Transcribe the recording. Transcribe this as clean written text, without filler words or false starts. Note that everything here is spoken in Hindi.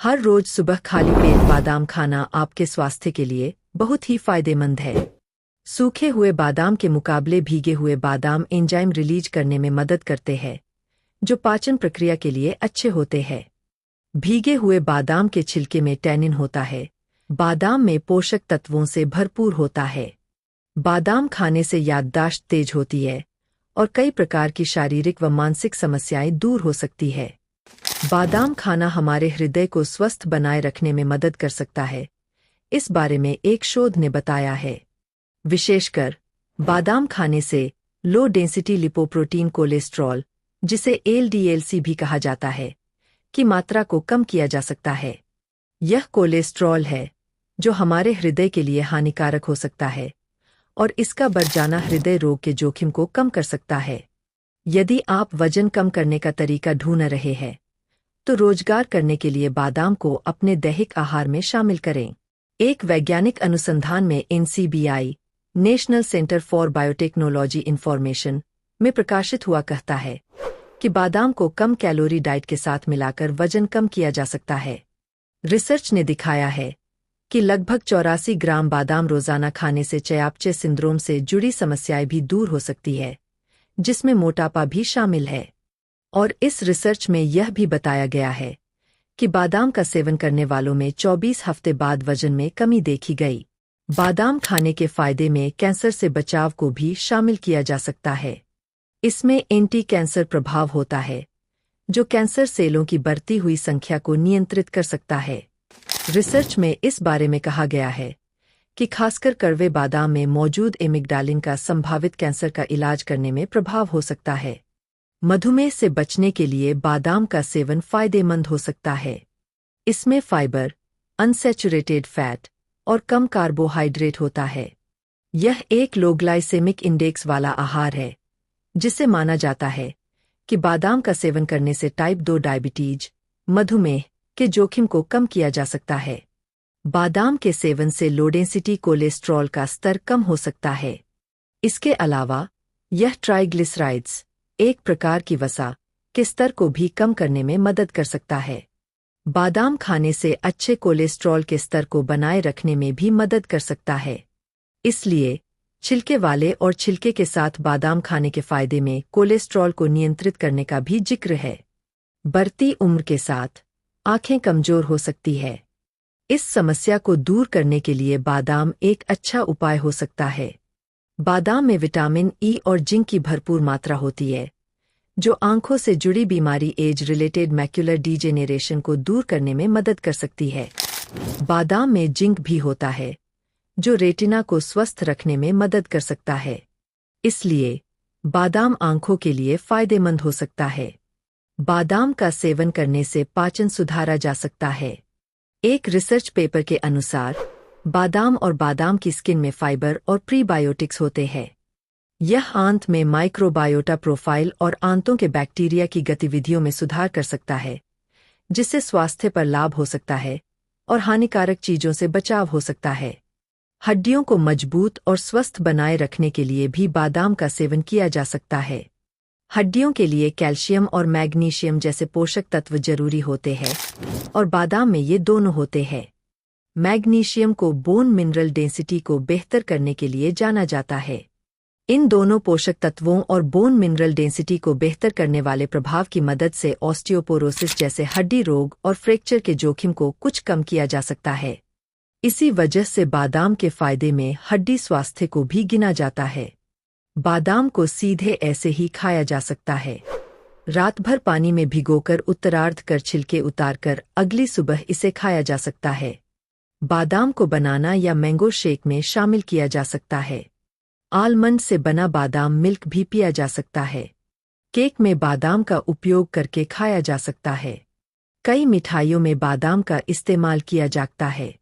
हर रोज सुबह खाली पेट बादाम खाना आपके स्वास्थ्य के लिए बहुत ही फायदेमंद है। सूखे हुए बादाम के मुकाबले भीगे हुए बादाम एंजाइम रिलीज करने में मदद करते हैं, जो पाचन प्रक्रिया के लिए अच्छे होते हैं। भीगे हुए बादाम के छिलके में टैनिन होता है। बादाम में पोषक तत्वों से भरपूर होता है। बादाम खाने से याददाश्त तेज होती है और कई प्रकार की शारीरिक व मानसिक समस्याएं दूर हो सकती है। बादाम खाना हमारे हृदय को स्वस्थ बनाए रखने में मदद कर सकता है, इस बारे में एक शोध ने बताया है। विशेषकर बादाम खाने से लो डेंसिटी लिपोप्रोटीन कोलेस्ट्रॉल, जिसे LDLC भी कहा जाता है, की मात्रा को कम किया जा सकता है। यह कोलेस्ट्रॉल है जो हमारे हृदय के लिए हानिकारक हो सकता है और इसका बढ़ जाना हृदय रोग के जोखिम को कम कर सकता है। यदि आप वजन कम करने का तरीका ढूंढ रहे हैं, तो रोजगार करने के लिए बादाम को अपने दैहिक आहार में शामिल करें। एक वैज्ञानिक अनुसंधान में NCBI national centre for biotechnology information में प्रकाशित हुआ कहता है कि बादाम को कम कैलोरी डाइट के साथ मिलाकर वजन कम किया जा सकता है। रिसर्च ने दिखाया है कि लगभग 84 ग्राम बादाम रोजाना खाने से चयापचय सिंड्रोम से जुड़ी समस्याएं भी दूर हो सकती है, जिसमें मोटापा भी शामिल है। और इस रिसर्च में यह भी बताया गया है कि बादाम का सेवन करने वालों में 24 हफ्ते बाद वजन में कमी देखी गई। बादाम खाने के फायदे में कैंसर से बचाव को भी शामिल किया जा सकता है। इसमें एंटी कैंसर प्रभाव होता है, जो कैंसर सेलों की बढ़ती हुई संख्या को नियंत्रित कर सकता है। रिसर्च में इस बारे में कहा गया है कि खासकर कड़वे बादाम में मौजूद एमिग्डालिन का संभावित कैंसर का इलाज करने में प्रभाव हो सकता है। मधुमेह से बचने के लिए बादाम का सेवन फायदेमंद हो सकता है। इसमें फाइबर, अनसैचुरेटेड फैट और कम कार्बोहाइड्रेट होता है। यह एक लो ग्लाइसेमिक इंडेक्स वाला आहार है, जिसे माना जाता है कि बादाम का सेवन करने से टाइप 2 डायबिटीज, मधुमेह के जोखिम को कम किया जा सकता है। बादाम के सेवन से लो डेंसिटी कोलेस्ट्रॉल का स्तर कम हो सकता है। इसके अलावा यह ट्राइग्लिसराइड्स, एक प्रकार की वसा, के स्तर को भी कम करने में मदद कर सकता है। बादाम खाने से अच्छे कोलेस्ट्रॉल के स्तर को बनाए रखने में भी मदद कर सकता है। इसलिए छिलके वाले और छिलके के साथ बादाम खाने के फायदे में कोलेस्ट्रॉल को नियंत्रित करने का भी जिक्र है। बढ़ती उम्र के साथ आंखें कमजोर हो सकती है। इस समस्या को दूर करने के लिए बादाम एक अच्छा उपाय हो सकता है। बादाम में विटामिन E और जिंक की भरपूर मात्रा होती है, जो आंखों से जुड़ी बीमारी एज रिलेटेड मैक्युलर डीजेनेरेशन को दूर करने में मदद कर सकती है। बादाम में जिंक भी होता है, जो रेटिना को स्वस्थ रखने में मदद कर सकता है। इसलिए बादाम आंखों के लिए फायदेमंद हो सकता है। बादाम का सेवन करने से पाचन सुधारा जा सकता है। एक रिसर्च पेपर के अनुसार बादाम और बादाम की स्किन में फाइबर और प्रीबायोटिक्स होते हैं। यह आंत में माइक्रोबायोटा प्रोफाइल और आंतों के बैक्टीरिया की गतिविधियों में सुधार कर सकता है, जिससे स्वास्थ्य पर लाभ हो सकता है और हानिकारक चीजों से बचाव हो सकता है। हड्डियों को मजबूत और स्वस्थ बनाए रखने के लिए भी बादाम का सेवन किया जा सकता है। हड्डियों के लिए कैल्शियम और मैग्नीशियम जैसे पोषक तत्व जरूरी होते हैं और बादाम में ये दोनों होते हैं। मैग्नीशियम को बोन मिनरल डेंसिटी को बेहतर करने के लिए जाना जाता है। इन दोनों पोषक तत्वों और बोन मिनरल डेंसिटी को बेहतर करने वाले प्रभाव की मदद से ऑस्टियोपोरोसिस जैसे हड्डी रोग और फ्रैक्चर के जोखिम को कुछ कम किया जा सकता है। इसी वजह से बादाम के फायदे में हड्डी स्वास्थ्य को भी गिना जाता है। बादाम को सीधे ऐसे ही खाया जा सकता है। रात भर पानी में भिगोकर उत्तरार्ध कर छिलके उतारकर अगली सुबह इसे खाया जा सकता है। बादाम को बनाना या मैंगो शेक में शामिल किया जा सकता है। आलमंड से बना बादाम मिल्क भी पिया जा सकता है। केक में बादाम का उपयोग करके खाया जा सकता है। कई मिठाइयों में बादाम का इस्तेमाल किया जाता है।